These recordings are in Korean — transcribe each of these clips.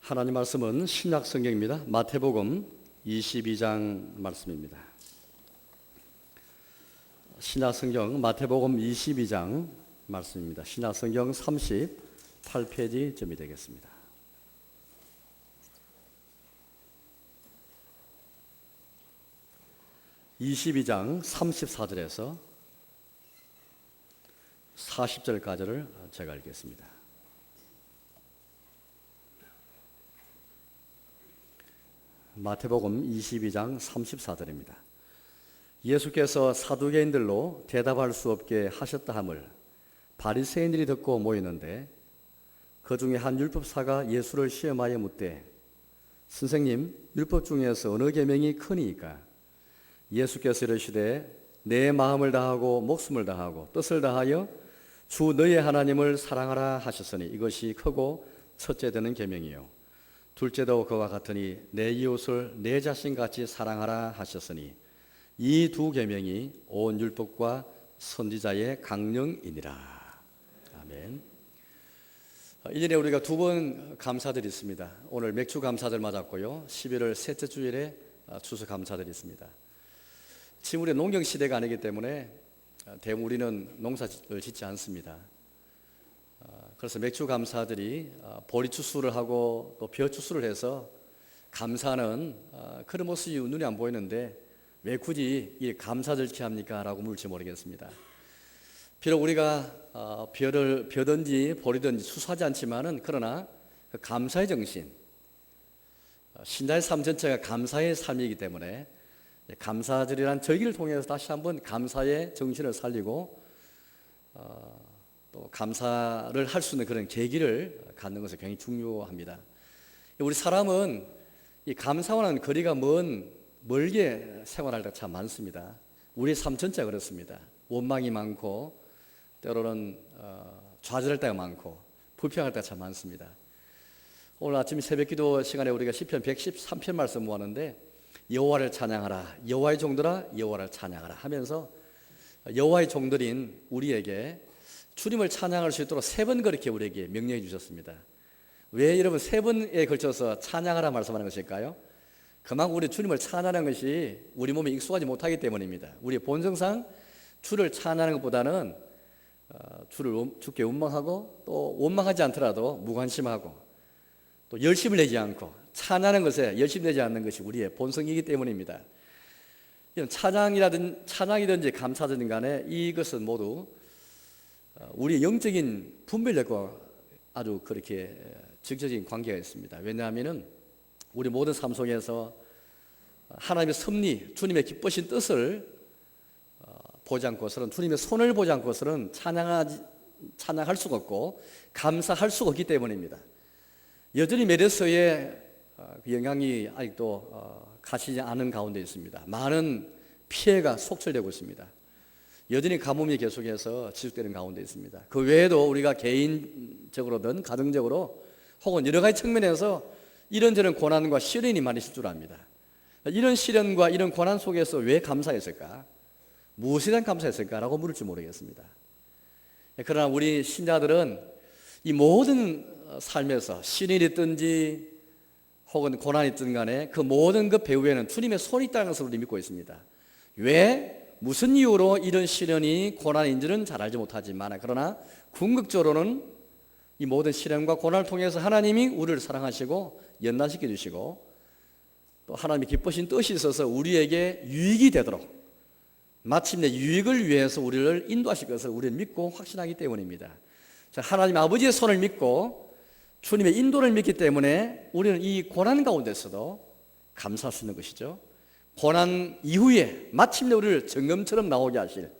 하나님 말씀은 신약 성경입니다. 마태복음 22장 말씀입니다. 신약 성경 마태복음 22장 말씀입니다. 신약 성경 38페이지쯤이 되겠습니다. (22장) 34절에서 40절까지를 제가 읽겠습니다. 마태복음 22장 34절입니다. 예수께서 사두개인들로 대답할 수 없게 하셨다 함을 바리새인들이 듣고 모이는데 그 중에 한 율법사가 예수를 시험하여 묻되 선생님, 율법 중에서 어느 계명이 크니이까? 예수께서 이르시되 내 마음을 다하고 목숨을 다하고 뜻을 다하여 주 너의 하나님을 사랑하라 하셨으니 이것이 크고 첫째 되는 계명이요 둘째도 그와 같으니 내 이웃을 내 자신같이 사랑하라 하셨으니 이 두 계명이 온 율법과 선지자의 강령이니라. 아멘. 1년에 우리가 두 번 감사들이 있습니다. 오늘 맥주 감사들 맞았고요, 11월 셋째 주일에 추수 감사들이 있습니다. 지금 우리 농경 시대가 아니기 때문에 대부분 우리는 농사를 짓지 않습니다. 그래서 맥주 감사들이 보리 추수를 하고 또 벼 추수를 해서 감사는 그런 모습이 눈에 안 보이는데 왜 굳이 이 감사를 이렇게 합니까? 라고 물을지 모르겠습니다. 비록 우리가 벼든지 보리든지 추수하지 않지만은 그러나 그 감사의 정신, 신자의 삶 전체가 감사의 삶이기 때문에 감사절이라는 절기를 통해서 다시 한번 감사의 정신을 살리고 또 감사를 할 수 있는 그런 계기를 갖는 것이 굉장히 중요합니다. 우리 사람은 이 감사와는 거리가 멀게 생활할 때가 참 많습니다. 우리 삶 전체가 그렇습니다. 원망이 많고 때로는 좌절할 때가 많고 불평할 때가 참 많습니다. 오늘 아침 새벽기도 시간에 우리가 시편 113편 말씀 모았는데 여호와를 찬양하라, 여호와의 종들아 여호와를 찬양하라 하면서 여호와의 종들인 우리에게 주님을 찬양할 수 있도록 세 번 그렇게 우리에게 명령해 주셨습니다. 왜 여러분 세 번에 걸쳐서 찬양하라 말씀하는 것일까요? 그만큼 우리 주님을 찬양하는 것이 우리 몸에 익숙하지 못하기 때문입니다. 우리 본성상 주를 찬양하는 것보다는 주께 원망하고 또 원망하지 않더라도 무관심하고 또 열심을 내지 않고 찬양하는 것에 열심 내지 않는 것이 우리의 본성이기 때문입니다. 이런 찬양이든지 감사든지 간에 이것은 모두 우리의 영적인 분별력과 아주 그렇게 직접적인 관계가 있습니다. 왜냐하면 우리 모든 삶 속에서 하나님의 섭리, 주님의 기쁘신 뜻을 보지 않고서는, 주님의 손을 보지 않고서는 찬양할 수가 없고 감사할 수가 없기 때문입니다. 여전히 메르스의 영향이 아직도 가시지 않은 가운데 있습니다. 많은 피해가 속출되고 있습니다. 여전히 가뭄이 계속해서 지속되는 가운데 있습니다. 그 외에도 우리가 개인적으로든 가정적으로 혹은 여러 가지 측면에서 이런저런 고난과 시련이 많이 있을 줄 압니다. 이런 시련과 이런 고난 속에서 왜 감사했을까? 무엇에 대한 감사했을까라고 물을지 모르겠습니다. 그러나 우리 신자들은 이 모든 삶에서 시련이 있든지 혹은 고난이 있든 간에 그 모든 것 배후에는 주님의 손이 있다는 것을 우리 믿고 있습니다. 왜? 무슨 이유로 이런 시련이 고난인지는 잘 알지 못하지만 그러나 궁극적으로는 이 모든 시련과 고난을 통해서 하나님이 우리를 사랑하시고 연단시켜 주시고 또 하나님이 기쁘신 뜻이 있어서 우리에게 유익이 되도록 마침내 유익을 위해서 우리를 인도하실 것을 우리는 믿고 확신하기 때문입니다. 하나님 아버지의 손을 믿고 주님의 인도를 믿기 때문에 우리는 이 고난 가운데서도 감사할 수 있는 것이죠. 고난 이후에 마침내 우리를 정금처럼 나오게 하실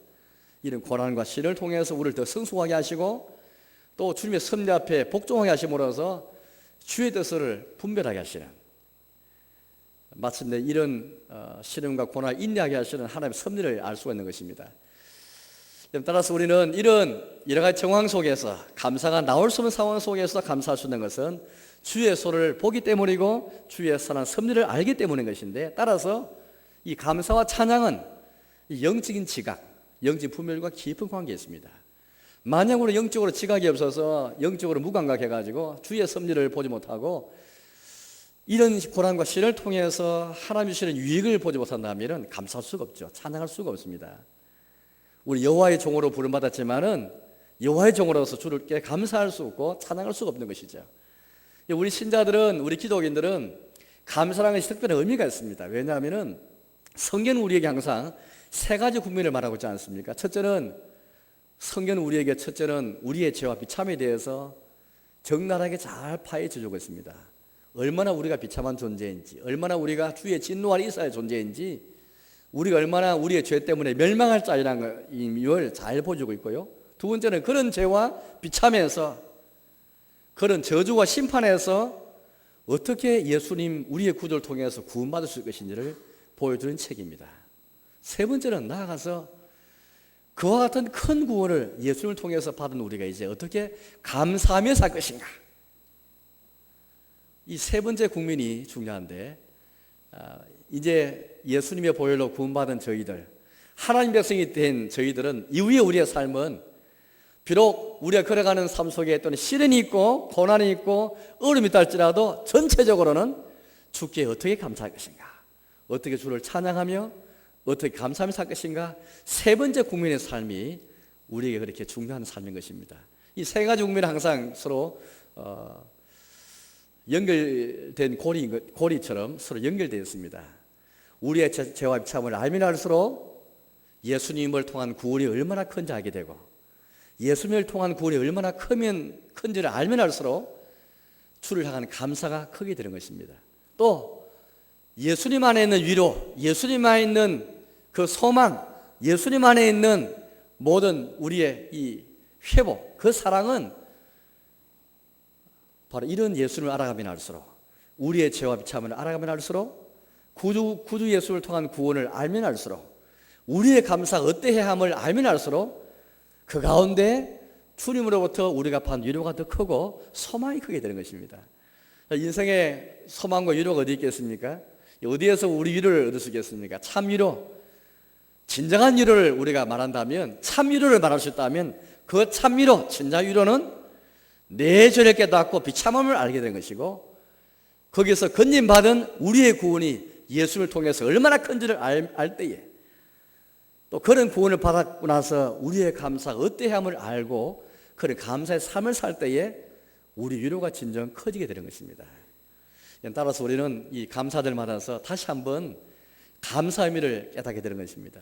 이런 고난과 시련을 통해서 우리를 더 성숙하게 하시고 또 주님의 섭리 앞에 복종하게 하심으로써 주의 뜻을 분별하게 하시는, 마침내 이런 시련과 고난을 인내하게 하시는 하나님의 섭리를 알 수가 있는 것입니다. 따라서 우리는 이런 여러 가지 정황 속에서 감사가 나올 수 없는 상황 속에서 감사할 수 있는 것은 주의 손을 보기 때문이고 주의 선한 섭리를 알기 때문인 것인데, 따라서 이 감사와 찬양은 영적인 지각, 영적인 분별과 깊은 관계에 있습니다. 만약 우리 영적으로 지각이 없어서 영적으로 무감각해가지고 주의 섭리를 보지 못하고 이런 고난과 시련을 통해서 하나님이 주시는 유익을 보지 못한다면 감사할 수가 없죠. 찬양할 수가 없습니다. 우리 여호와의 종으로 부름받았지만은 여호와의 종으로서 주님께 감사할 수 없고 찬양할 수가 없는 것이죠. 우리 신자들은, 우리 기독인들은 감사라는 것이 특별한 의미가 있습니다. 왜냐하면은 성경은 우리에게 항상 세 가지 국면을 말하고 있지 않습니까? 성경은 우리에게 첫째는 우리의 죄와 비참에 대해서 적나라하게 잘 파헤쳐 주고 있습니다. 얼마나 우리가 비참한 존재인지, 얼마나 우리가 주의 진노할 이사의 존재인지, 우리가 얼마나 우리의 죄 때문에 멸망할 자이라는 걸 잘 보여주고 있고요. 두 번째는 그런 죄와 비참에서, 그런 저주와 심판에서 어떻게 예수님 우리의 구조를 통해서 구원받을 수 있을 것인지를 보여주는 책입니다. 세 번째는 나아가서 그와 같은 큰 구원을 예수님을 통해서 받은 우리가 이제 어떻게 감사하며 살 것인가. 이 세 번째 국민이 중요한데, 이제 예수님의 보혈로 구원받은 저희들, 하나님 백성이 된 저희들은 이후에 우리의 삶은 비록 우리가 걸어가는 삶 속에 또는 시련이 있고 고난이 있고 어려움이 있다 할지라도 전체적으로는 주께 어떻게 감사할 것인가, 어떻게 주를 찬양하며 어떻게 감사하며 살 것인가, 세 번째 국민의 삶이 우리에게 그렇게 중요한 삶인 것입니다. 이 세 가지 국민은 항상 서로 연결된 고리처럼 서로 연결되어 있습니다. 우리의 죄와 비참을 알면 알수록 예수님을 통한 구원이 얼마나 큰지 알게 되고, 예수님을 통한 구원이 얼마나 큰지를 알면 알수록 주를 향하는 감사가 크게 되는 것입니다. 또 예수님 안에 있는 위로, 예수님 안에 있는 그 소망, 예수님 안에 있는 모든 우리의 이 회복, 그 사랑은 바로 이런 예수님을 알아가면 알수록, 우리의 죄와 비참을 알아가면 알수록, 구주 예수를 통한 구원을 알면 알수록, 우리의 감사가 어떠해야 함을 알면 알수록 그 가운데 주님으로부터 우리가 받은 위로가 더 크고 소망이 크게 되는 것입니다. 인생의 소망과 위로가 어디 있겠습니까? 어디에서 우리 위로를 얻을 수 있겠습니까? 참 위로, 진정한 위로를 우리가 말한다면, 참 위로를 말할 수 있다면 그 참 위로, 진짜 위로는 내 죄를 깨닫고 비참함을 알게 된 것이고, 거기서 건진받은 우리의 구원이 예수를 통해서 얼마나 큰지를 알 때에, 또 그런 구원을 받았고 나서 우리의 감사가 어떠함을 알고 그런 감사의 삶을 살 때에 우리 위로가 진정 커지게 되는 것입니다. 따라서 우리는 이 감사들을 받아서 다시 한번 감사의 의미를 깨닫게 되는 것입니다.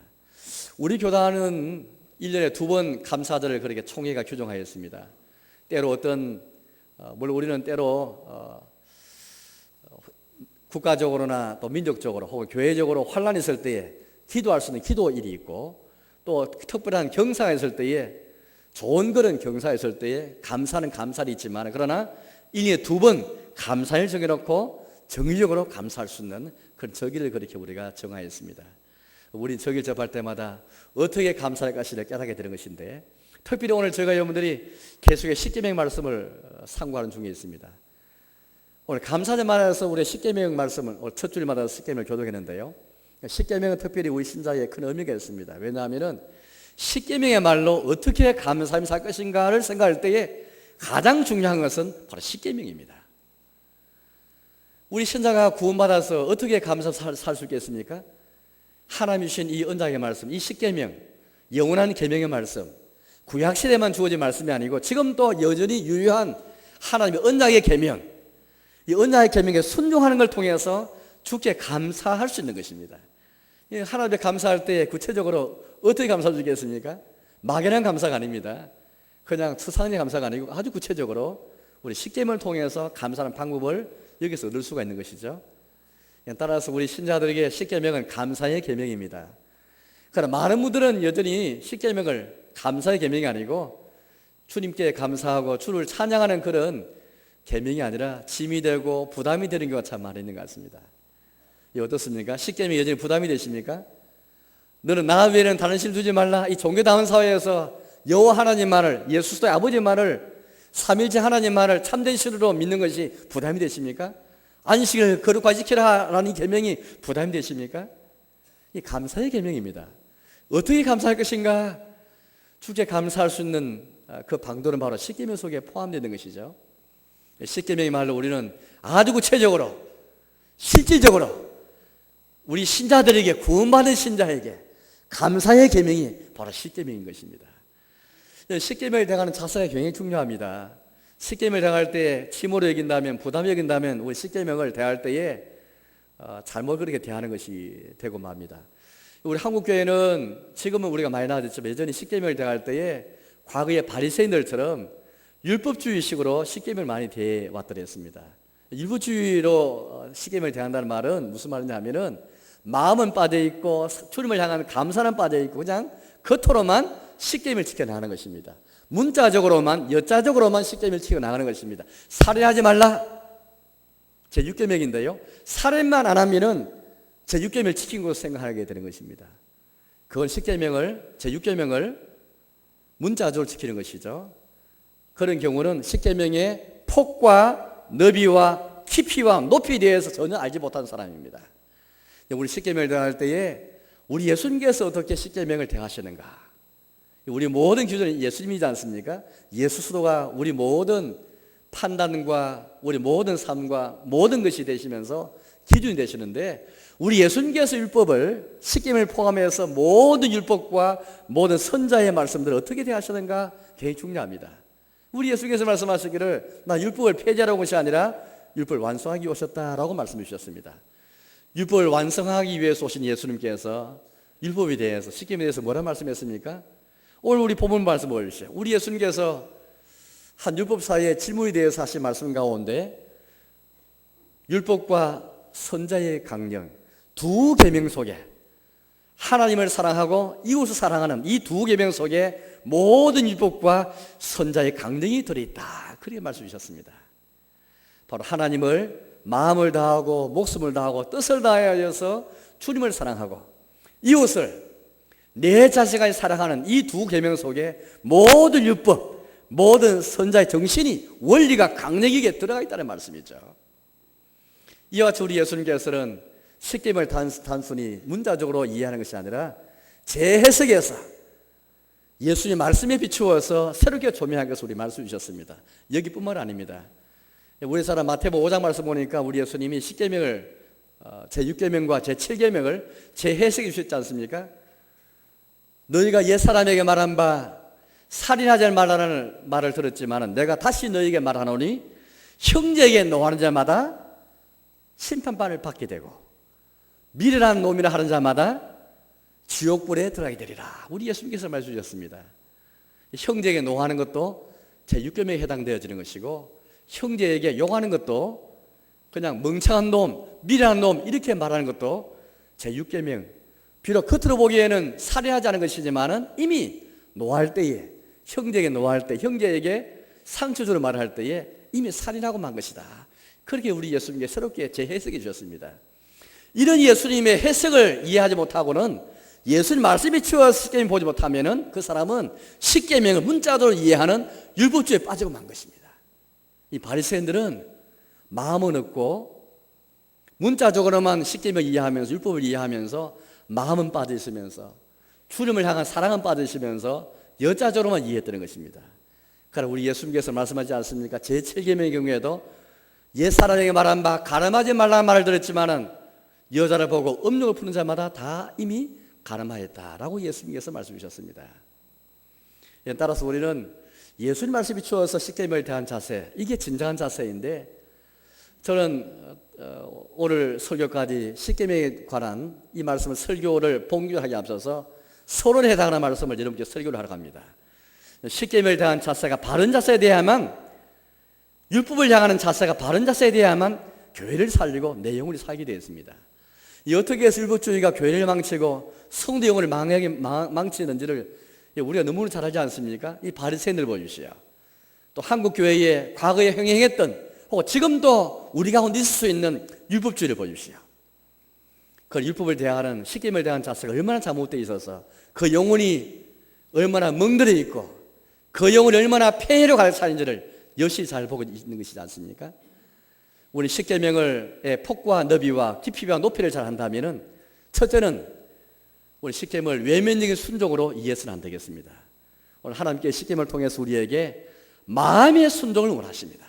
우리 교단은 1년에 2번 감사절을 그렇게 총회가 규정하였습니다. 때로 물론 우리는 때로 국가적으로나 또 민족적으로 혹은 교회적으로 환란이 있을 때에 기도할 수 있는 기도일이 있고, 또 특별한 경사가 있을 때에, 좋은 그런 경사가 있을 때에 감사는 감사일이 있지만, 그러나 1년에 2번 감사일 정해놓고 정기적으로 감사할 수 있는 그런 절기를 그렇게 우리가 정하였습니다. 우리 절기를 접할 때마다 어떻게 감사할 것인지를 깨닫게 되는 것인데, 특별히 오늘 저희가 여러분들이 계속의 십계명 말씀을 상고하는 중에 있습니다. 오늘 감사절 말해서 우리 십계명 말씀을 오늘 첫 줄마다 십계명을 교독했는데요. 십계명은 특별히 우리 신자에 큰 의미가 있습니다. 왜냐하면 십계명의 말로 어떻게 감사하며 살 것인가를 생각할 때에 가장 중요한 것은 바로 십계명입니다. 우리 신자가 구원받아서 어떻게 감사하며 살 수 있겠습니까? 하나님이 주신 이 언약의 말씀, 이 십계명, 영원한 계명의 말씀, 구약시대만 주어진 말씀이 아니고 지금 또 여전히 유효한 하나님의 언약의 계명, 이 언약의 계명에 순종하는 걸 통해서 주께 감사할 수 있는 것입니다. 하나님께 감사할 때 구체적으로 어떻게 감사해 주겠습니까? 막연한 감사가 아닙니다. 그냥 추상적인 감사가 아니고 아주 구체적으로 우리 십계명을 통해서 감사하는 방법을 여기서 얻을 수가 있는 것이죠. 따라서 우리 신자들에게 십계명은 감사의 계명입니다. 그러나 많은 분들은 여전히 십계명을 감사의 계명이 아니고 주님께 감사하고 주를 찬양하는 그런 계명이 아니라 짐이 되고 부담이 되는 경우가 참 많이 있는 것 같습니다. 어떻습니까? 십계명이 여전히 부담이 되십니까? 너는 나 외에는 다른 신 두지 말라. 이 종교다운 사회에서 여호와 하나님만을, 예수 그리스도의 아버지만을, 삼일째 하나님만을 참된 신으로 믿는 것이 부담이 되십니까? 안식을 거룩하게 지키라라는 계명이 부담이 되십니까? 이 감사의 계명입니다. 어떻게 감사할 것인가? 주께 감사할 수 있는 그 방도는 바로 십계명 속에 포함되는 것이죠. 십계명의 말로 우리는 아주 구체적으로 실질적으로 우리 신자들에게, 구원받은 신자에게 감사의 계명이 바로 십계명인 것입니다. 십계명을 대하는 자세가 굉장히 중요합니다. 십계명을 대할 때 침오로 여긴다면, 부담이 여긴다면 우리 십계명을 대할 때에 잘못 그렇게 대하는 것이 되고 맙니다. 우리 한국교회는 지금은 우리가 많이 나아졌지만 예전에 십계명을 대할 때에 과거의 바리새인들처럼 율법주의식으로 십계명을 많이 대해왔더랬습니다. 율법주의로 십계명을 대한다는 말은 무슨 말이냐 하면은 마음은 빠져있고 주님을 향한 감사는 빠져있고 그냥 겉으로만 십계명을 지켜나가는 것입니다. 문자적으로만, 여자적으로만 십계명을 지켜나가는 것입니다. 살인하지 말라, 제 6계명인데요, 살인만 안 하면은 제 6계명을 지킨 것으로 생각하게 되는 것입니다. 그건 십계명을, 제 6계명을 문자적으로 지키는 것이죠. 그런 경우는 십계명의 폭과 너비와 깊이와 높이에 대해서 전혀 알지 못하는 사람입니다. 우리 십계명을 대할 때에 우리 예수님께서 어떻게 십계명을 대하시는가? 우리 모든 기준은 예수님이지 않습니까? 예수 스스로가 우리 모든 판단과 우리 모든 삶과 모든 것이 되시면서 기준이 되시는데, 우리 예수님께서 율법을, 십계명을 포함해서 모든 율법과 모든 선자의 말씀들을 어떻게 대하시는가 굉장히 중요합니다. 우리 예수님께서 말씀하시기를 나 율법을 폐지하러 온 것이 아니라 율법을 완성하기 오셨다라고 말씀해 주셨습니다. 율법을 완성하기 위해서 오신 예수님께서 율법에 대해서, 십계명에 대해서 뭐라 말씀했습니까? 오늘 우리 본문 말씀 보십시오. 우리 예수님께서 한 율법사의 질문에 대해서 하신 말씀 가운데 율법과 선자의 강령, 두 계명 속에 하나님을 사랑하고 이웃을 사랑하는 이 두 계명 속에 모든 율법과 선자의 강령이 들어있다, 그렇게 말씀 주셨습니다. 바로 하나님을 마음을 다하고 목숨을 다하고 뜻을 다하여서 주님을 사랑하고 이웃을 내 자식을 사랑하는 이 두 계명 속에 모든 율법, 모든 선자의 정신이, 원리가 강력하게 들어가 있다는 말씀이죠. 이와 같이 우리 예수님께서는 십계명을 단순히 문자적으로 이해하는 것이 아니라 재해석해서 예수님 말씀에 비추어서 새롭게 조명한 것을 우리 말씀 주셨습니다. 여기뿐만 아닙니다. 우리 사람 마태복음 5장 말씀 보니까 우리 예수님이 십계명을 제6계명과 제7계명을 재해석해 주셨지 않습니까? 너희가 옛사람에게 말한 바 살인하지 말라는 말을 들었지만 내가 다시 너희에게 말하노니 형제에게 노하는 자마다 심판판을 받게 되고 미련한 놈이라 하는 자마다 지옥불에 들어가게 되리라. 우리 예수님께서 말씀 주셨습니다. 형제에게 노하는 것도 제6계명에 해당되어지는 것이고, 형제에게 욕하는 것도 그냥 멍청한 놈, 미련한 놈 이렇게 말하는 것도 제6계명, 비록 겉으로 보기에는 살인하지 않은 것이지만 이미 노할 때에, 형제에게 노할 때, 형제에게 상처주로 말할 때에 이미 살인하고 만 것이다. 그렇게 우리 예수님께 새롭게 재해석해 주셨습니다. 이런 예수님의 해석을 이해하지 못하고는, 예수님 말씀에 치워서 십계명 보지 못하면은 그 사람은 십계명을 문자적으로 이해하는 율법주의에 빠지고 만 것입니다. 이 바리새인들은 마음은 없고 문자적으로만 십계명 이해하면서, 율법을 이해하면서 마음은 빠져 있으면서 주님을 향한 사랑은 빠져 있으면서 여자적으로만 이해했다는 것입니다. 그러나 우리 예수님께서 말씀하지 않습니까? 제7계명의 경우에도 옛사람에게 말한 바 가늠하지 말라는 말을 들었지만은 여자를 보고 음욕을 푸는 자마다 다 이미 가늠하였다라고 예수님께서 말씀 주셨습니다. 따라서 우리는 예수님 말씀이 주어서 십계명을 대한 자세, 이게 진정한 자세인데, 저는 오늘 설교까지 십계명에 관한 이 말씀을 설교를 본교하기 앞서서 서론에 해당하는 말씀을 여러분께 설교를 하러 갑니다. 십계명을 대한 자세가 바른 자세에 대해야만, 율법을 향하는 자세가 바른 자세에 대해야만 교회를 살리고 내 영혼이 살게 되어 있습니다. 어떻게 해서 율법주의가 교회를 망치고 성도 영혼을 망치는지를 우리가 너무나 잘 알지 않습니까? 이 바리새인들 보십시오. 또 한국 교회에 과거에 행했던 혹은 지금도 우리 가운데 있을 수 있는 율법주의를 보십시오. 그 율법을 대하는, 십계명을 대하는 자세가 얼마나 잘못되어 있어서 그 영혼이 얼마나 멍들어 있고 그 영혼이 얼마나 폐해로 갈 차인지를 여실히 잘 보고 있는 것이지 않습니까? 우리 십계명의 폭과 너비와 깊이와 높이를 잘 한다면은, 첫째는 우리 십계명을 외면적인 순종으로 이해해서는 안 되겠습니다. 오늘 하나님께 십계명을 통해서 우리에게 마음의 순종을 원하십니다.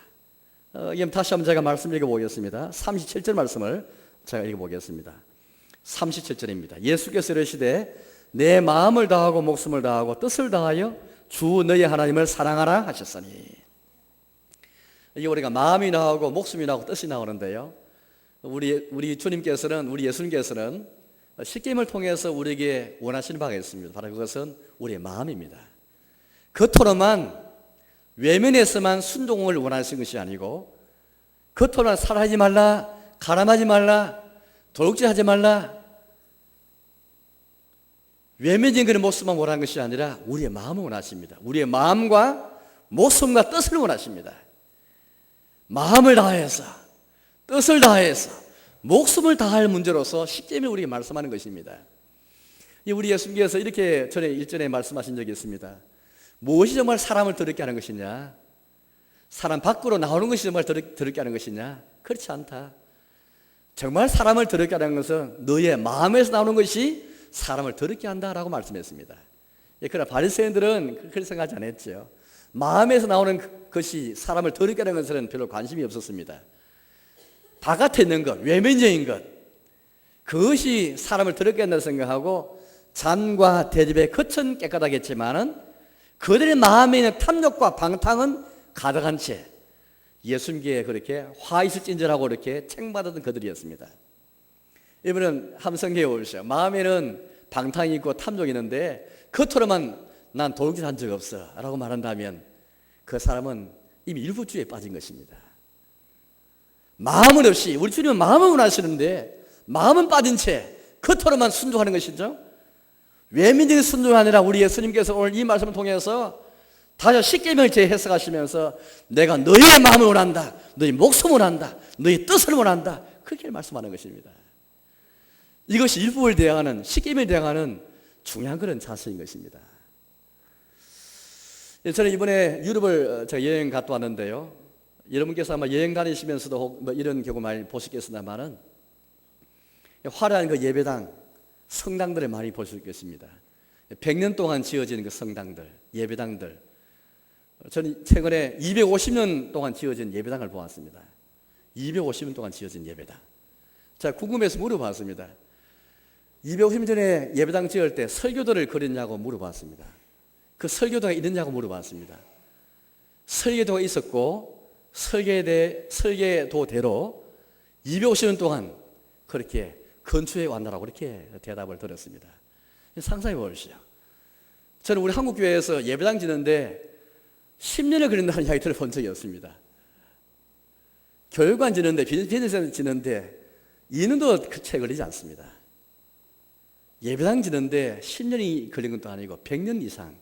다시 한번 제가 말씀 읽어보겠습니다. 37절 말씀을 제가 읽어보겠습니다. 37절입니다. 예수께서 이르시되 내 마음을 다하고 목숨을 다하고 뜻을 다하여 주 너희 하나님을 사랑하라 하셨으니. 이게 우리가 마음이 나오고 목숨이 나오고 뜻이 나오는데요, 우리 주님께서는, 우리 예수님께서는 십계명을 통해서 우리에게 원하시는 바가 있습니다. 바로 그것은 우리의 마음입니다. 겉으로만, 외면에서만 순종을 원하시는 것이 아니고, 겉으로만 살아하지 말라, 가람하지 말라, 도둑질하지 말라, 외면적인 그런 모습만 원하는 것이 아니라 우리의 마음을 원하십니다. 우리의 마음과 목숨과 뜻을 원하십니다. 마음을 다해서, 뜻을 다해서, 목숨을 다할 문제로서 십계명을 우리에게 말씀하는 것입니다. 우리 예수님께서 이렇게 전에 일전에 말씀하신 적이 있습니다. 무엇이 정말 사람을 더럽게 하는 것이냐? 사람 밖으로 나오는 것이 정말 더럽게 하는 것이냐? 그렇지 않다. 정말 사람을 더럽게 하는 것은 너의 마음에서 나오는 것이 사람을 더럽게 한다라고 말씀했습니다. 그러나 바리새인들은 그렇게 생각하지 않았죠. 마음에서 나오는 것이 사람을 더럽게 하는 것은 별로 관심이 없었습니다. 바깥에 있는 것, 외면적인 것, 그것이 사람을 더럽게 한다고 생각하고 잔과 대접에 겉은 깨끗하겠지만은 그들의 마음에 있는 탐욕과 방탕은 가득한 채 예수님께 그렇게 화 있을진저라고 이렇게 책받았던 그들이었습니다. 이번엔 함성계에 오시죠. 마음에는 방탕이 있고 탐욕이 있는데 겉으로만 난 도둑질 한 적 없어 라고 말한다면 그 사람은 이미 일부주의에 빠진 것입니다. 마음은 없이, 우리 주님은 마음을 원하시는데 마음은 빠진 채 겉으로만 순종하는 것이죠. 외면적인 순종이 아니라 우리 예수님께서 오늘 이 말씀을 통해서 다시 십계명을 재해석하시면서 내가 너희의 마음을 원한다, 너희 목숨을 원한다, 너희 뜻을 원한다, 그렇게 말씀하는 것입니다. 이것이 율법을 대항하는, 십계명을 대항하는 중요한 그런 자세인 것입니다. 저는 이번에 유럽을 제가 여행 갔다 왔는데요, 여러분께서 아마 여행 다니시면서도 뭐 이런 경우 많이 보시겠습니다만은 화려한 그 예배당, 성당들을 많이 볼 수 있겠습니다. 100년 동안 지어진 그 성당들, 예배당들. 저는 최근에 250년 동안 지어진 예배당을 보았습니다. 250년 동안 지어진 예배당. 제가 궁금해서 물어봤습니다. 250년 전에 예배당 지을 때 설교도를 그렸냐고 물어봤습니다. 그 설교도가 있느냐고 물어봤습니다. 설교도가 있었고 설계도대로 250년 동안 그렇게 건축해 왔다라고 그렇게 대답을 들었습니다. 상상해 보십시오. 저는 우리 한국교회에서 예배당 지는데 10년을 걸린다는 이야기 들어본 적이 없습니다. 교육관 지는데, 비즈니스 지는데 2년도 채 걸리지 않습니다. 예배당 지는데 10년이 걸린 것도 아니고 100년 이상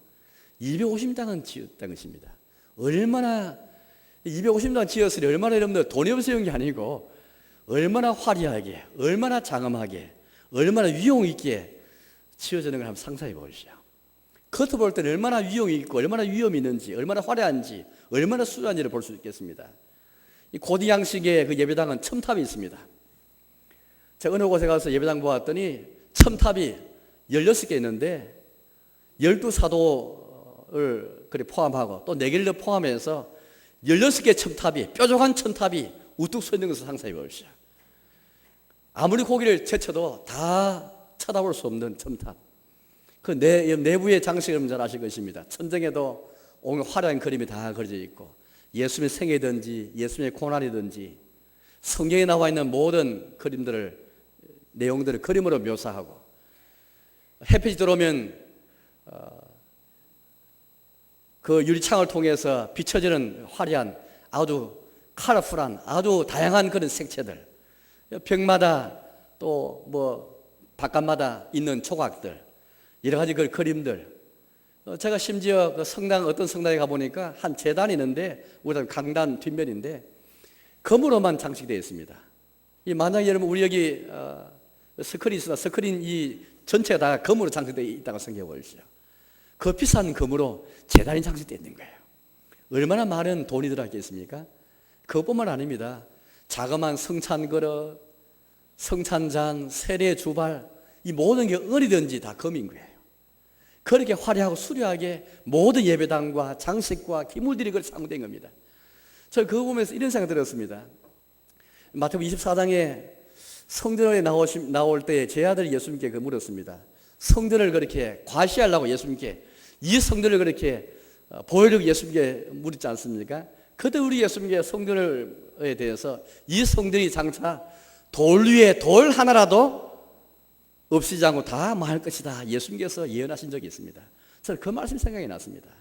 250당은 지었다는 것입니다. 얼마나 250당 지었으니 얼마나 여러분들 돈이 없어 지은 게 아니고 얼마나 화려하게, 얼마나 장엄하게, 얼마나 위용 있게 지어지는 걸 한번 상상해 보십시오. 겉으로 볼 때는 얼마나 위용이 있고 얼마나 위험이 있는지, 얼마나 화려한지, 얼마나 수려한지를 볼 수 있겠습니다. 이 고대 양식의 그 예배당은 첨탑이 있습니다. 제가 어느 곳에 가서 예배당 보았더니 첨탑이 16개 있는데 12사도를 포함하고 또 4개를 포함해서 16개 첨탑이, 뾰족한 첨탑이 우뚝 서 있는 것을 상상해 보십시오. 아무리 고개를 제쳐도 다 쳐다볼 수 없는 첨탑. 그 내부의 장식을 여러분 잘 아실 것입니다. 천정에도 오늘 화려한 그림이 다 그려져 있고 예수님의 생애든지 예수님의 고난이든지 성경에 나와 있는 모든 그림들을, 내용들을 그림으로 묘사하고 햇빛이 들어오면 그 유리창을 통해서 비춰지는 화려한 아주 컬러풀한 아주 다양한 그런 색채들, 벽마다 또 뭐 바깥마다 있는 조각들, 여러 가지 그 그림들. 제가 심지어 그 성당, 어떤 성당에 가보니까 한 제단이 있는데 우리 강단 뒷면인데 금으로만 장식되어 있습니다. 이 만약에 여러분 우리 여기 스크린이 있으나 스크린 이 전체가 다 금으로 장식되어 있다고 생각해 보십시오. 그 비싼 금으로 제단이 장식되어 있는 거예요. 얼마나 많은 돈이 들어갔겠습니까? 그것뿐만 아닙니다. 자그마한 성찬 그릇, 성찬잔, 세례 주발, 이 모든 게 어디든지 다 금인 거예요. 그렇게 화려하고 수려하게 모든 예배당과 장식과 기물들이 그걸 사용된 겁니다. 저 그거 보면서 이런 생각 들었습니다. 마태복음 24장에 성전에 나올 때 제 아들이 예수님께 물었습니다. 성전을 그렇게 과시하려고 예수님께 이 성전을 그렇게 보여주고 예수님께 물었지 않습니까? 그때 우리 예수님께 성전에 대해서 이 성전이 장차 돌 위에 돌 하나라도 없이지 않고 다 망할 것이다 예수님께서 예언하신 적이 있습니다. 저는 그 말씀이 생각이 났습니다.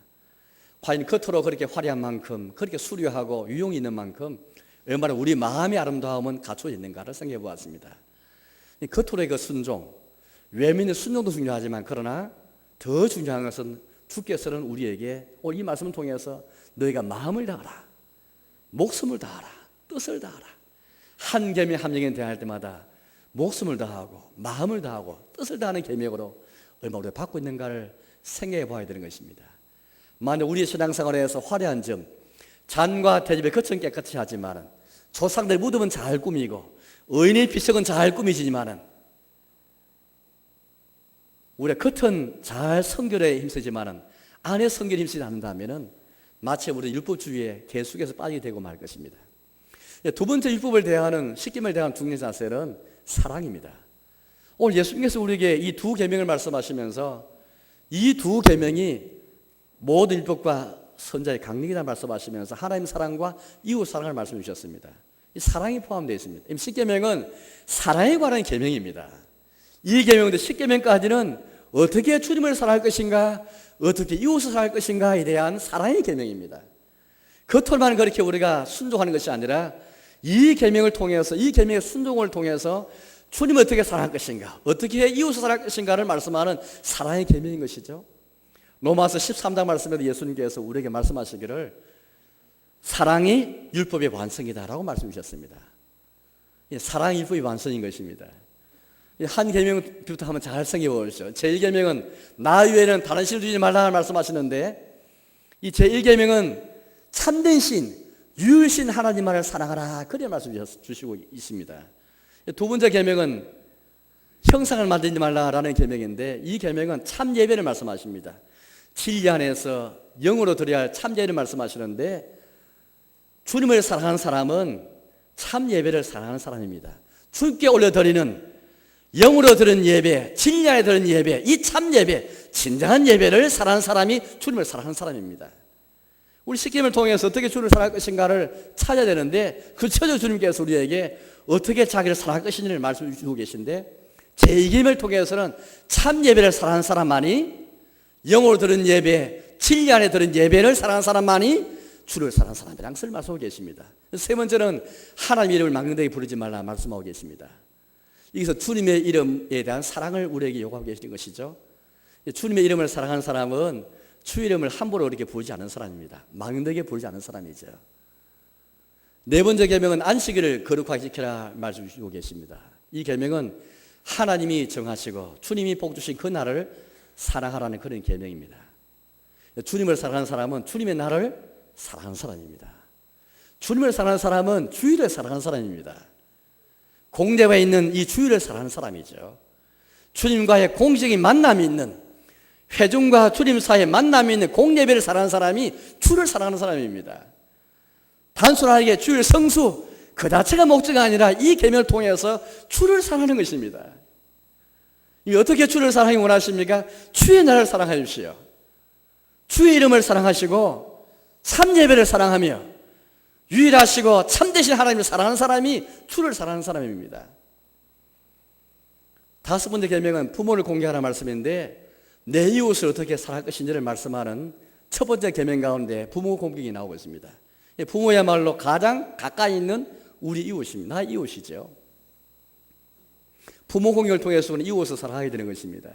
과연 겉으로 그렇게 화려한 만큼 그렇게 수려하고 유용이 있는 만큼 얼마나 우리 마음의 아름다움은 갖춰져 있는가를 생각해 보았습니다. 겉으로의 그 순종, 외면의 순종도 중요하지만 그러나 더 중요한 것은 주께서는 우리에게 오늘 이 말씀을 통해서 너희가 마음을 다하라, 목숨을 다하라, 뜻을 다하라. 한 계명 한 명에 대할 때마다 목숨을 다하고 마음을 다하고 뜻을 다하는 계명으로 얼마나 우리가 받고 있는가를 생각해 봐야 되는 것입니다. 만약 우리의 신앙생활에서 화려한 점, 잔과 대접의 겉은 깨끗이 하지만은 조상들의 무덤은 잘 꾸미고 의인의 비석은 잘 꾸미지만은 우리가 겉은 잘 성결에 힘쓰지만은 안에 성결에 힘쓰지 않는다면은 마치 우리 율법주의에 계속해서 빠지게 되고 말 것입니다. 두 번째 율법을 대하는 십계명을 대하는 중요한 자세는 사랑입니다. 오늘 예수님께서 우리에게 이 두 계명을 말씀하시면서 이 두 계명이 모든 율법과 선자의 강력이라는 말씀하시면서 하나님 사랑과 이웃 사랑을 말씀해 주셨습니다. 이 사랑이 포함되어 있습니다. 이 십계명은 사랑에 관한 계명입니다. 이 계명인데 십계명까지는 어떻게 주님을 사랑할 것인가, 어떻게 이웃을 사랑할 것인가에 대한 사랑의 계명입니다. 겉으로만 그렇게 우리가 순종하는 것이 아니라 이 계명을 통해서, 이 계명의 순종을 통해서 주님을 어떻게 사랑할 것인가, 어떻게 이웃을 사랑할 것인가를 말씀하는 사랑의 계명인 것이죠. 로마서 13장 말씀에도 예수님께서 우리에게 말씀하시기를 사랑이 율법의 완성이다라고 말씀해 주셨습니다. 사랑이 율법의 완성인 것입니다. 한 계명부터 한번 잘 생각해 보십시오. 제1계명은 나 외에는 다른 신을 두지 말라 말씀하시는데 이 제1계명은 참된 신, 유일신 하나님만을 사랑하라 그렇게 말씀 주시고 있습니다. 두 번째 계명은 형상을 만들지 말라라는 계명인데 이 계명은 참 예배를 말씀하십니다. 진리 안에서 영으로 드려야 할 참 예배를 말씀하시는데 주님을 사랑하는 사람은 참 예배를 사랑하는 사람입니다. 주께 올려드리는 영으로 드리는 예배, 진리 안에 드리는 예배, 이 참 예배, 진정한 예배를 사랑하는 사람이 주님을 사랑하는 사람입니다. 우리 십계명을 통해서 어떻게 주님을 사랑할 것인가를 찾아야 되는데 그 처저 주님께서 우리에게 어떻게 자기를 사랑할 것인지를 말씀해 주시고 계신데 제2계명을 통해서는 참 예배를 사랑하는 사람만이 영으로 들은 예배, 진리 안에 들은 예배를 사랑하는 사람만이 주를 사랑하는 사람이라는 것을 말씀하고 계십니다. 세 번째는 하나님의 이름을 망령되게 부르지 말라 말씀하고 계십니다. 여기서 주님의 이름에 대한 사랑을 우리에게 요구하고 계시는 것이죠. 주님의 이름을 사랑하는 사람은 주의 이름을 함부로 이렇게 부르지 않는 사람입니다. 망령되게 부르지 않는 사람이죠. 네 번째 계명은 안식일을 거룩하게 지키라 말씀 주시고 계십니다. 이 계명은 하나님이 정하시고 주님이 복 주신 그 날을 사랑하라는 그런 계명입니다. 주님을 사랑하는 사람은 주님의 날을 사랑하는 사람입니다. 주님을 사랑하는 사람은 주일을 사랑하는 사람입니다. 공제가 있는 이 주일을 사랑하는 사람이죠. 주님과의 공식적인 만남이 있는, 회중과 주님 사이에 만남이 있는 공예배를 사랑하는 사람이 주를 사랑하는 사람입니다. 단순하게 주일 성수 그 자체가 목적이 아니라 이 계명을 통해서 주를 사랑하는 것입니다. 어떻게 주를 사랑하기 원하십니까? 주의 나라를 사랑하십시오. 주의 이름을 사랑하시고 참 예배를 사랑하며 유일하시고 참되신 하나님을 사랑하는 사람이 주를 사랑하는 사람입니다. 다섯 번째 계명은 부모를 공경하라 말씀인데 내 이웃을 어떻게 사랑할 것인지를 말씀하는 첫 번째 계명 가운데 부모 공경이 나오고 있습니다. 부모야말로 가장 가까이 있는 우리 이웃입니다. 나 이웃이죠. 부모 공경을 통해서 우리는 이웃을 사랑하게 되는 것입니다.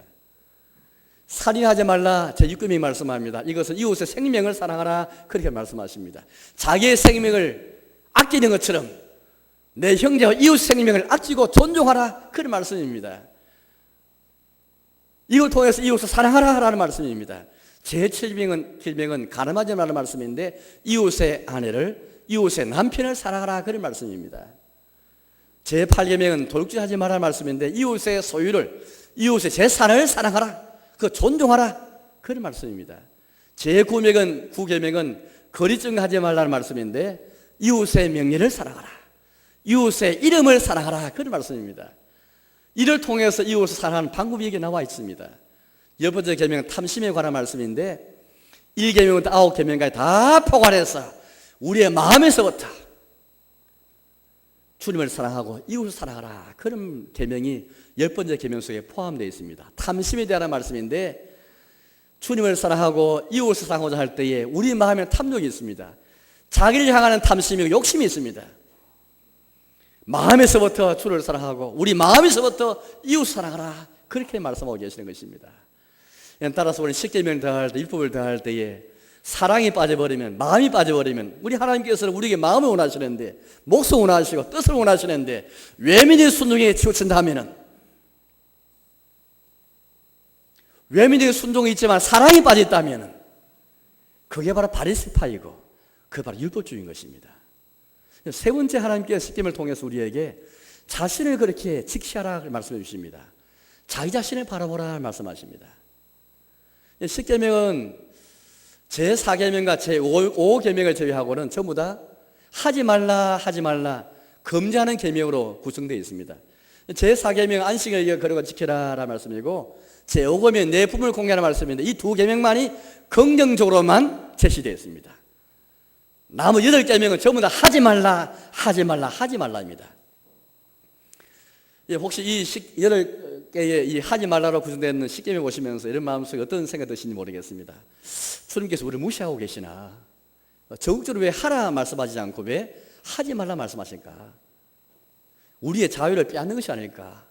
살인하지 말라 제6계명이 말씀합니다. 이것은 이웃의 생명을 사랑하라 그렇게 말씀하십니다. 자기의 생명을 아끼는 것처럼 내 형제와 이웃 생명을 아끼고 존중하라 그런 말씀입니다. 이걸 통해서 이웃을 사랑하라 라는 말씀입니다. 제7계명은 가늠하지 말라는 말씀인데 이웃의 아내를, 이웃의 남편을 사랑하라 그런 말씀입니다. 제8계명은 도둑질하지 말라는 말씀인데 이웃의 소유를, 이웃의 재산을 사랑하라, 그 존중하라 그런 말씀입니다. 제9계명은 거리증하지 말라는 말씀인데 이웃의 명예를 사랑하라. 이웃의 이름을 사랑하라. 그런 말씀입니다. 이를 통해서 이웃을 사랑하는 방법이 여기 나와 있습니다. 열 번째 계명은 탐심에 관한 말씀인데 1계명부터 9계명까지 다 포괄해서 우리의 마음에서부터 주님을 사랑하고 이웃을 사랑하라. 그런 계명이 열 번째 계명 속에 포함되어 있습니다. 탐심에 대한 말씀인데 주님을 사랑하고 이웃을 사랑하고자 할 때에 우리 마음에 탐욕이 있습니다. 자기를 향하는 탐심이고 욕심이 있습니다. 마음에서부터 주를 사랑하고 우리 마음에서부터 이웃을 사랑하라. 그렇게 말씀하고 계시는 것입니다. 따라서 우리 십계명을 더할 때, 율법을 더할 때에 사랑이 빠져버리면, 마음이 빠져버리면, 우리 하나님께서는 우리에게 마음을 원하시는데, 목숨을 원하시고 뜻을 원하시는데 외면의 순종에 치우친다면은, 외면의 순종이 있지만 사랑이 빠져있다면은 그게 바로 바리새파이고 그게 바로 율법주의인 것입니다. 세 번째, 하나님께서 십계명을 통해서 우리에게 자신을 그렇게 지키하라 말씀해 주십니다. 자기 자신을 바라보라 말씀하십니다. 십계명은 제4계명과 제5계명을 제외하고는 전부 다 하지 말라 금지하는 계명으로 구성되어 있습니다. 제4계명은 안식을 거룩하게 지키라 말씀이고 제5계명은 내 품을 공개하는 말씀인데 이 두 계명만이 긍정적으로만 제시되어 있습니다. 나머지 8계명은 전부 다 하지 말라입니다. 혹시 이 8개의 이 하지 말라로 구성되는 십계명 보시면서 이런 마음속에 어떤 생각이 드시는지 모르겠습니다. 주님께서 우리를 무시하고 계시나? 적극적으로 왜 하라 말씀하지 않고 왜 하지 말라 말씀하실까? 우리의 자유를 빼앗는 것이 아닐까?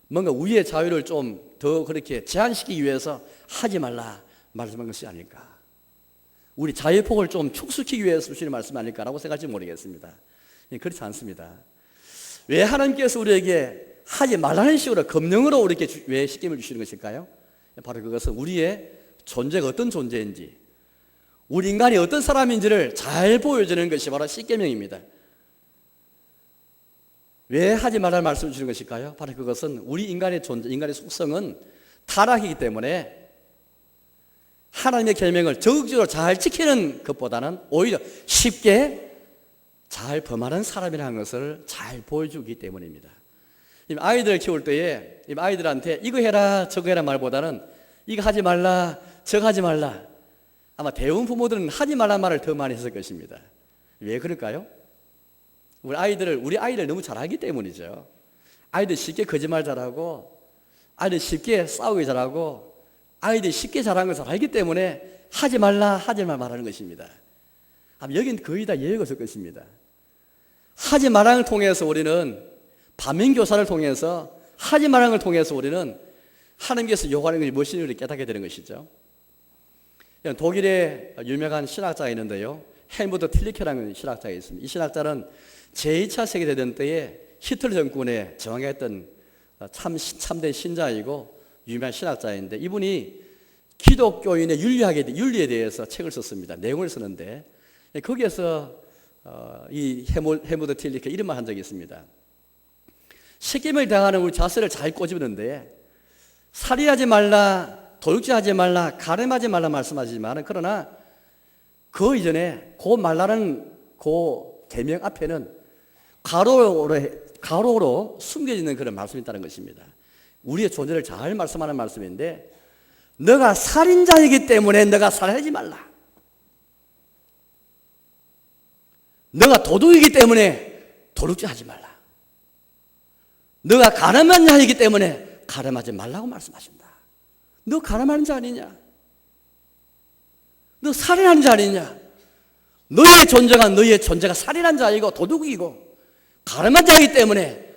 뭔가 우리의 자유를 좀 더 그렇게 제한시키기 위해서 하지 말라 말씀한 것이 아닐까? 우리 자유의 폭을 좀 축소시키기 위해서 주시는 말씀 아닐까라고 생각할지 모르겠습니다. 그렇지 않습니다. 왜 하나님께서 우리에게 하지 말라는 식으로 검령으로 우리에게 왜 십계명을 주시는 것일까요? 바로 그것은 우리의 존재가 어떤 존재인지, 우리 인간이 어떤 사람인지를 잘 보여주는 것이 바로 십계명입니다. 왜 하지 말라는 말씀을 주시는 것일까요? 바로 그것은 우리 인간의 존재, 인간의 속성은 타락이기 때문에 하나님의 계명을 적극적으로 잘 지키는 것보다는 오히려 쉽게 잘 범하는 사람이라는 것을 잘 보여주기 때문입니다. 아이들을 키울 때에 아이들한테 이거 해라 저거 해라 말보다는 이거 하지 말라 저거 하지 말라, 아마 대부분 부모들은 하지 말라는 말을 더 많이 했을 것입니다. 왜 그럴까요? 우리 아이를 너무 잘 알기 때문이죠. 아이들 쉽게 거짓말 잘하고 아이들 쉽게 싸우기 잘하고 아이들이 쉽게 잘하는 것을 알기 때문에 하지 말라 말하는 것입니다. 아마 여긴 거의 다 예외가 없을 것입니다. 하지 말라를 통해서 우리는 반면교사를 통해서 하지 말라는 걸 통해서 우리는 하나님께서 요구하는 것이 무엇인지를 깨닫게 되는 것이죠. 독일의 유명한 신학자가 있는데요, 헬무트 틸리케라는 신학자가 있습니다. 이 신학자는 제2차 세계대전 때에 히틀러 정권에 저항했던 참된 신자이고 유명한 신학자인데, 이분이 기독교인의 윤리에 대해서 책을 썼습니다. 내용을 쓰는데 거기에서 이 헬무트 틸리케 이런 말 한 적이 있습니다. 십계명을 당하는 우리 자세를 잘 꼬집는데 살인하지 말라, 도둑질하지 말라, 가늠하지 말라 말씀하지만, 그러나 그 이전에 그 말라는 그 계명 앞에는 가로로 숨겨지는 그런 말씀이 있다는 것입니다. 우리의 존재를 잘 말씀하는 말씀인데, 너가 살인자이기 때문에 너가 살인하지 말라. 너가 도둑이기 때문에 도둑질하지 말라. 너가 가늠한 자이기 때문에 가늠하지 말라고 말씀하신다. 너 가늠하는 자 아니냐? 너 살인하는 자 아니냐? 너의 존재가 살인한 자이고 도둑이고 가늠한 자이기 때문에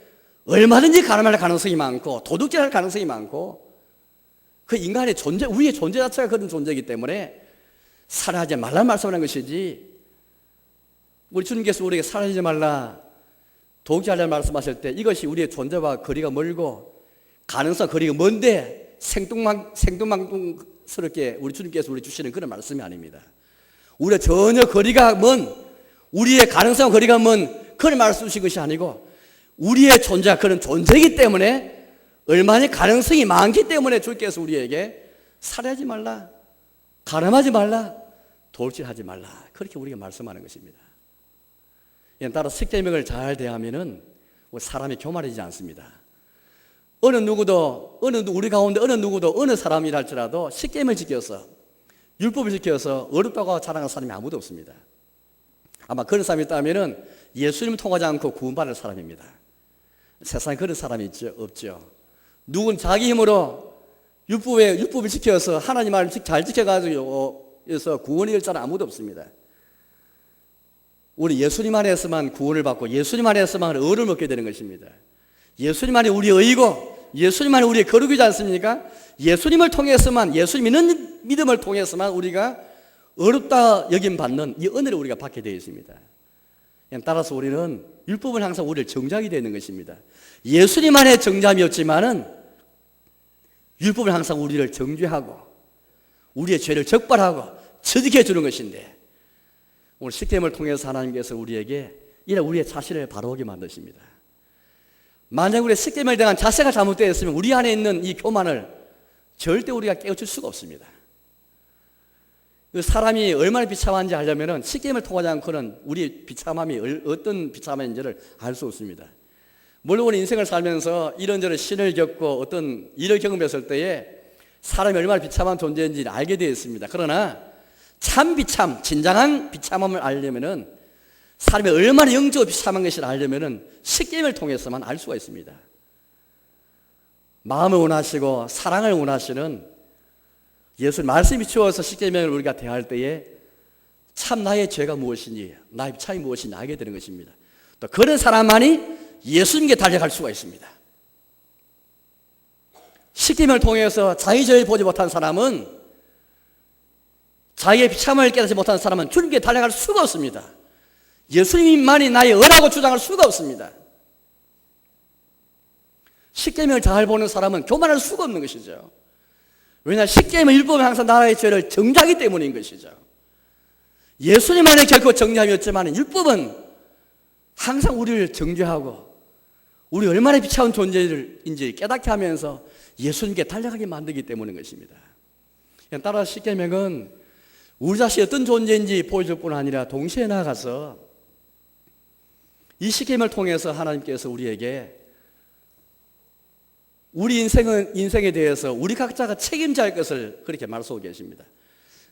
얼마든지 가늠할 가능성이 많고 도둑질할 가능성이 많고, 그 인간의 존재, 우리의 존재 자체가 그런 존재이기 때문에 살인하지 말라 말씀하는 것이지, 우리 주님께서 우리에게 살인하지 말라, 도둑질하라 말씀하실 때 이것이 우리의 존재와 거리가 멀고 가능성 거리가 먼데 생뚱망뚱스럽게 우리 주님께서 우리 주시는 그런 말씀이 아닙니다. 우리가 전혀 거리가 먼, 우리의 가능성 거리가 먼 그런 말씀 주신 것이 아니고, 우리의 존재가 그런 존재이기 때문에 얼마나 가능성이 많기 때문에 주께서 우리에게 살해하지 말라, 가늠하지 말라, 도둑질하지 말라, 그렇게 우리가 말씀하는 것입니다. 따라 십계명을 잘 대하면은 사람이 교만해지지 않습니다. 우리 가운데 어느 누구도 어느 사람이라 할지라도 십계명을 지켜서 율법을 지켜서 어렵다고 자랑하는 사람이 아무도 없습니다. 아마 그런 사람이 있다면은 예수님을 통하지 않고 구원받을 사람입니다. 세상에 그런 사람이 없죠. 누군 자기 힘으로 율법을 지켜서 하나님 말을 잘 지켜가지고 구원이 될 자는 아무도 없습니다. 우리 예수님 안에서만 구원을 받고 예수님 안에서만 의를 얻게 되는 것입니다. 예수님 안에 우리의 의고 예수님 안에 우리의 거룩이지 않습니까? 예수님을 통해서만, 예수님 믿는 믿음을 통해서만 우리가 어렵다 여김 받는 이 은혜를 우리가 받게 되어 있습니다. 따라서 우리는 율법은 항상 우리를 정죄하게 되는 것입니다. 예수님 안에 정죄함이었지만은 율법은 항상 우리를 정죄하고 우리의 죄를 적발하고 처지게 해주는 것인데, 오늘 십계명을 통해서 하나님께서 우리에게 우리의 자신을 바로오게 만드십니다. 만약 우리의 십계명에 대한 자세가 잘못되어 있으면 우리 안에 있는 이 교만을 절대 우리가 깨우칠 수가 없습니다. 사람이 얼마나 비참한지 알려면 십계명을 통하지 않고는 우리 비참함이 어떤 비참함인지를 알 수 없습니다. 물론 우리 인생을 살면서 이런저런 신을 겪고 어떤 일을 경험했을 때에 사람이 얼마나 비참한 존재인지 알게 되어 있습니다. 그러나 참 비참, 진정한 비참함을 알려면은, 사람이 얼마나 영적으로 비참한 것을 알려면은 십계명을 통해서만 알 수가 있습니다. 마음을 원하시고 사랑을 원하시는 예수님 말씀이 비추어서 십계명을 우리가 대할 때에 참 나의 죄가 무엇인지, 나의 비참이 무엇인지 알게 되는 것입니다. 또 그런 사람만이 예수님께 달려갈 수가 있습니다. 십계명을 통해서 자기 죄를 보지 못한 사람은, 자기의 비참함을 깨닫지 못한 사람은 주님께 달려갈 수가 없습니다. 예수님만이 나의 의라고 주장할 수가 없습니다. 십계명을 잘 보는 사람은 교만할 수가 없는 것이죠. 왜냐하면 십계명 율법은 항상 나라의 죄를 정죄하기 때문인 것이죠. 예수님만이 결코 정죄함이 없지만 율법은 항상 우리를 정죄하고 우리 얼마나 비참한 존재인지 깨닫게 하면서 예수님께 달려가게 만들기 때문인 것입니다. 따라서 십계명은 우리 자신이 어떤 존재인지 보여줄 뿐 아니라 동시에 나아가서 이 십계명을 통해서 하나님께서 우리에게 우리 인생에 대해서 우리 각자가 책임져야 할 것을 그렇게 말씀하고 계십니다.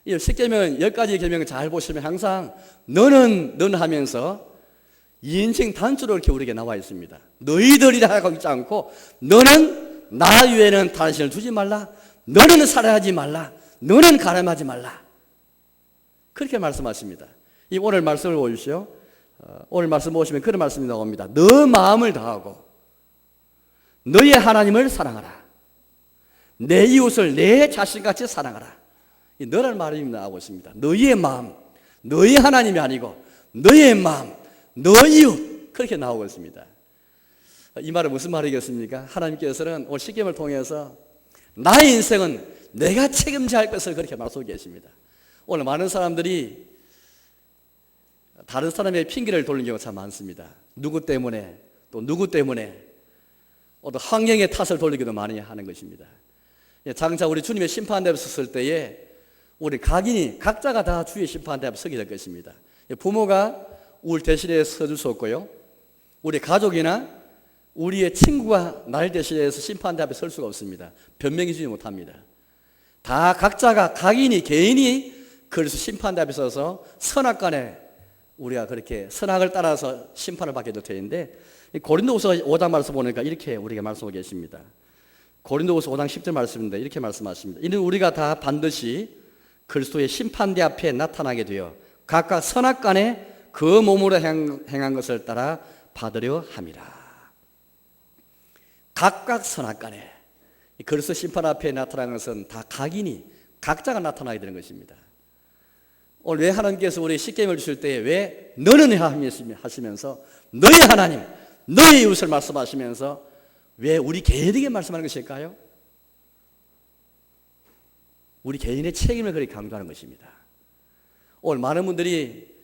이 십계명 10가지 계명을 잘 보시면 항상 너는 하면서 이 인생 단추로 이렇게 우리에게 나와 있습니다. 너희들이라 하고 있지 않고 너는 나 외에는 당신을 두지 말라, 너는 살아하지 말라, 너는 가늠하지 말라, 그렇게 말씀하십니다. 이 오늘 말씀을 보십시오. 오늘 말씀 보시면 그런 말씀이 나옵니다. 너 마음을 다하고 너의 하나님을 사랑하라, 내 이웃을 내 자신같이 사랑하라. 이 너라는 말이 나오고 있습니다. 너의 마음, 너의 하나님이 아니고 너의 마음, 너의 이웃, 그렇게 나오고 있습니다. 이 말은 무슨 말이겠습니까? 하나님께서는 오늘 십계명을 통해서 나의 인생은 내가 책임져야 할 것을 그렇게 말씀하고 계십니다. 오늘 많은 사람들이 다른 사람의 핑계를 돌리는 경우가 참 많습니다. 누구 때문에, 또 누구 때문에, 또 환경의 탓을 돌리기도 많이 하는 것입니다. 장차 우리 주님의 심판대 앞에 섰을 때에 우리 각자가 다 주의 심판대 앞에 서게 될 것입니다. 부모가 우리 대신에 서줄 수 없고요, 우리 가족이나 우리의 친구가 날 대신해서 심판대 앞에 설 수가 없습니다. 변명해 주지 못합니다. 다 각자가 개인이 그래서 심판대 앞에 서서 선악간에 우리가 그렇게 선악을 따라서 심판을 받게 될 터인데, 고린도후서 5장 말씀 보니까 이렇게 우리가 말씀하고 계십니다. 고린도후서 5장 10절 말씀인데 이렇게 말씀하십니다. 이는 우리가 다 반드시 그리스도의 심판대 앞에 나타나게 되어 각각 선악간에 그 몸으로 행한 것을 따라 받으려 함이라. 각각 선악간에 그리스도 심판 앞에 나타나는 것은 다 각자가 나타나게 되는 것입니다. 오늘 왜 하나님께서 우리 십계명을 주실 때에 왜 너는 하시면서 너의 하나님, 너의 이웃을 말씀하시면서 왜 우리 개인에게 말씀하는 것일까요? 우리 개인의 책임을 그렇게 강조하는 것입니다. 오늘 많은 분들이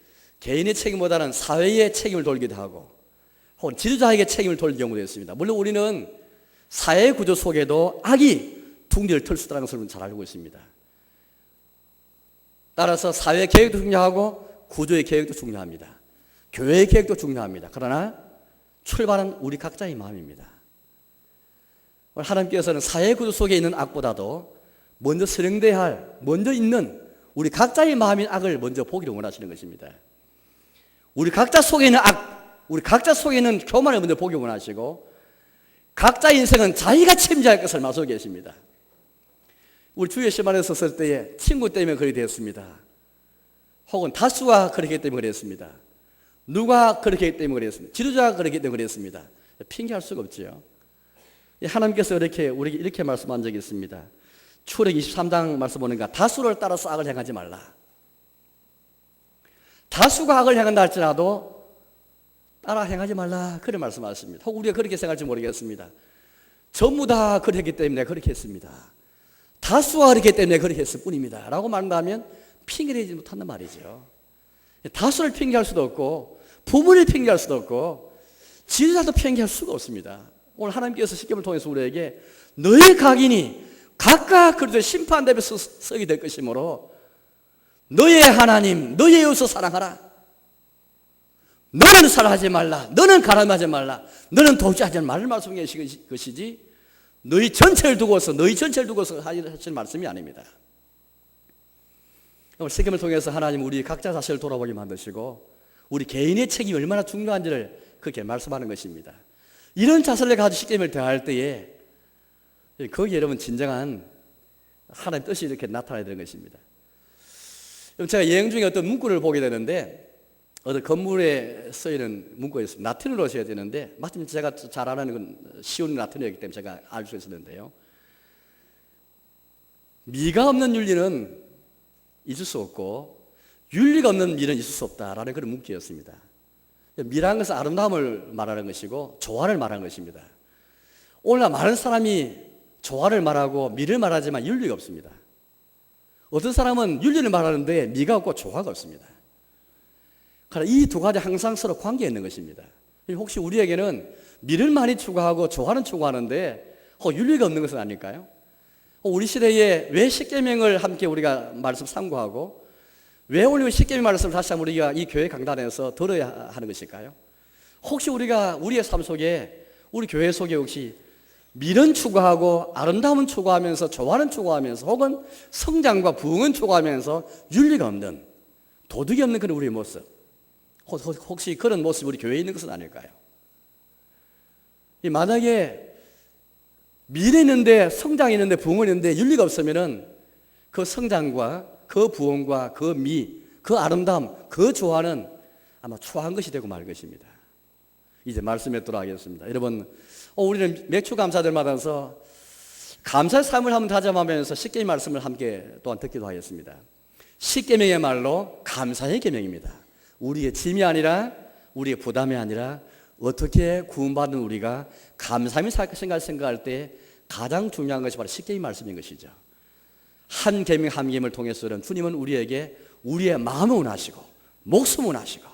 개인의 책임보다는 사회의 책임을 돌기도 하고 혹은 지도자에게 책임을 돌릴 경우도 있습니다. 물론 우리는 사회 구조 속에도 악이 둥지를 틀 수 있다는 것을 잘 알고 있습니다. 따라서 사회 계획도 중요하고 구조의 계획도 중요합니다. 교회의 계획도 중요합니다. 그러나 출발은 우리 각자의 마음입니다. 오늘 하나님께서는 사회 구조 속에 있는 악보다도 먼저 실행돼야 할, 먼저 있는 우리 각자의 마음인 악을 먼저 보기를 원하시는 것입니다. 우리 각자 속에 있는 악, 우리 각자 속에 있는 교만을 먼저 보기 원하시고 각자의 인생은 자기가 침지할 것을 마시고 계십니다. 우리 주의 시간에 섰을 때에 친구 때문에 그렇게 되었습니다. 혹은 다수가 그렇기 때문에 그랬습니다. 누가 그렇게 했기 때문에 그랬습니다. 지도자가 그렇기 때문에 그랬습니다. 핑계할 수가 없지요. 하나님께서 우리에게 이렇게 말씀한 적이 있습니다. 출애굽기 23장 말씀 보니까 다수를 따라서 악을 행하지 말라. 다수가 악을 행한다 할지라도 따라 행하지 말라. 그렇게 말씀하셨습니다. 혹 우리가 그렇게 생각할지 모르겠습니다. 전부 다 그렇게 했기 때문에 그렇게 했습니다. 다수가 그렇기 때문에 그렇게 했을 뿐입니다. 라고 말한다면 핑계를 내지 못한단 말이죠. 다수를 핑계할 수도 없고 부모를 핑계할 수도 없고 지도자도 핑계할 수가 없습니다. 오늘 하나님께서 십계명을 통해서 우리에게 너희 각인이 각각 그들의 심판대에 서게 될 것이므로 너의 하나님, 너의 이웃을 사랑하라. 너는 살아하지 말라. 너는 가늠하지 말라. 너는 도주하지 말라. 말씀해 주신 것이지 너희 전체를 두고서 하시는 말씀이 아닙니다. 오늘 십계명을 통해서 하나님 우리 각자 자신을 돌아보게 만드시고 우리 개인의 책임이 얼마나 중요한지를 그렇게 말씀하는 것입니다. 이런 자세를 가지고 십계명을 대할 때에 거기에 여러분 진정한 하나님의 뜻이 이렇게 나타나야 되는 것입니다. 제가 여행 중에 어떤 문구를 보게 되는데 어떤 건물에 쓰이는 문구였습니다. 라틴어로 써야 되는데 마침 제가 잘 아는 건 쉬운 라틴어이기 때문에 제가 알 수 있었는데요. 미가 없는 윤리는 있을 수 없고 윤리가 없는 미는 있을 수 없다라는 그런 문구였습니다. 미라는 것은 아름다움을 말하는 것이고 조화를 말하는 것입니다. 오늘날 많은 사람이 조화를 말하고 미를 말하지만 윤리가 없습니다. 어떤 사람은 윤리를 말하는데 미가 없고 조화가 없습니다. 그러나 이 두 가지 항상 서로 관계에 있는 것입니다. 혹시 우리에게는 미를 많이 추구하고 조화는 추구하는데 윤리가 없는 것은 아닐까요? 우리 시대에 왜 십계명을 함께 우리가 말씀 참고하고 왜 오늘 십계명 말씀을 다시 한번 우리가 이 교회 강단에서 들어야 하는 것일까요? 혹시 우리가 우리의 삶 속에 우리 교회 속에 혹시 미는 추구하고 아름다움은 추구하면서 조화는 추구하면서 혹은 성장과 부흥은 추구하면서 윤리가 없는 도덕이 없는 그런 우리의 모습 혹시 그런 모습이 우리 교회에 있는 것은 아닐까요? 만약에 미래 있는데 성장이 있는데 부흥이 있는데 윤리가 없으면은 그 성장과 그 부흥과 그 미, 그 아름다움, 그 조화는 아마 추한 것이 되고 말 것입니다. 이제 말씀에 돌아가겠습니다. 여러분, 우리는 맥주 감사들 받아서 감사의 삶을 한번 다짐하면서 십계명 말씀을 함께 또한 듣기도 하겠습니다. 십계명의 말로 감사의 계명입니다. 우리의 짐이 아니라 우리의 부담이 아니라 어떻게 구원받은 우리가 감사하며 살 것인가 생각할 때 가장 중요한 것이 바로 십계명 말씀인 것이죠. 한 계명 한 계명을 통해서는 주님은 우리에게 우리의 마음을 원하시고 목숨을 원하시고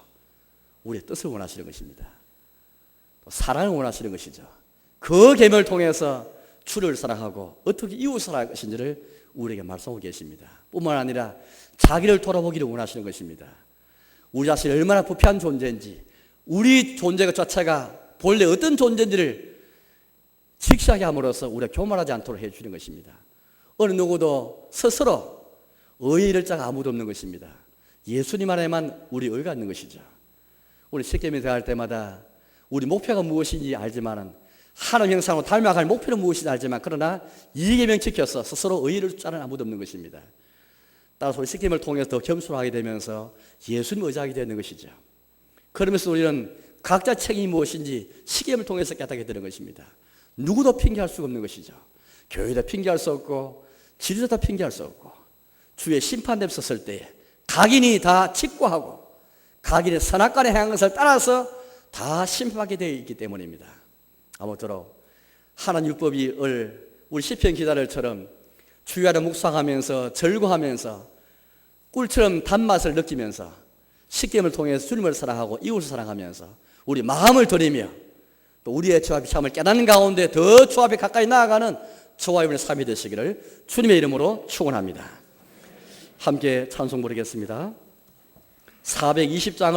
우리의 뜻을 원하시는 것입니다. 또 사랑을 원하시는 것이죠. 그 계명을 통해서 주를 사랑하고 어떻게 이웃을 사랑할 것인지를 우리에게 말씀하고 계십니다. 뿐만 아니라 자기를 돌아보기를 원하시는 것입니다. 우리 자신이 얼마나 부패한 존재인지 우리 존재 자체가 본래 어떤 존재인지를 직시하게 함으로써 우리가 교만하지 않도록 해주는 것입니다. 어느 누구도 스스로 의의 이를 자가 아무도 없는 것입니다. 예수님 안에만 우리 의가 있는 것이죠. 우리 십계명 대할 때마다 우리 목표가 무엇인지 알지만은 하나님 형상으로 닮아갈 목표는 무엇인지 알지만 그러나 이 계명 지켜서 스스로 의의를 줄 자는 아무도 없는 것입니다. 따라서 우리 십계명을 통해서 더 겸손하게 되면서 예수님 의지하게 되는 것이죠. 그러면서 우리는 각자 책임이 무엇인지 십계명을 통해서 깨닫게 되는 것입니다. 누구도 핑계할 수가 없는 것이죠. 교회도 핑계할 수 없고 지도자도 핑계할 수 없고 주의 심판대에 섰을 때에 각인이 다 직고하고 각인의 선악간에 행한 것을 따라서 다 심판하게 되어 있기 때문입니다. 아무쪼록 하나님 율법이 우리 시편 기자들처럼 주야를 묵상하면서 절구하면서 꿀처럼 단맛을 느끼면서 십계명을 통해서 주님을 사랑하고 이웃을 사랑하면서 우리 마음을 드리며 또 우리의 주 앞에 참을 깨닫는 가운데 더 주 앞에 가까이 나아가는 저와 여러분의 삶이 되시기를 주님의 이름으로 축원합니다. 함께 찬송 부르겠습니다. 420장을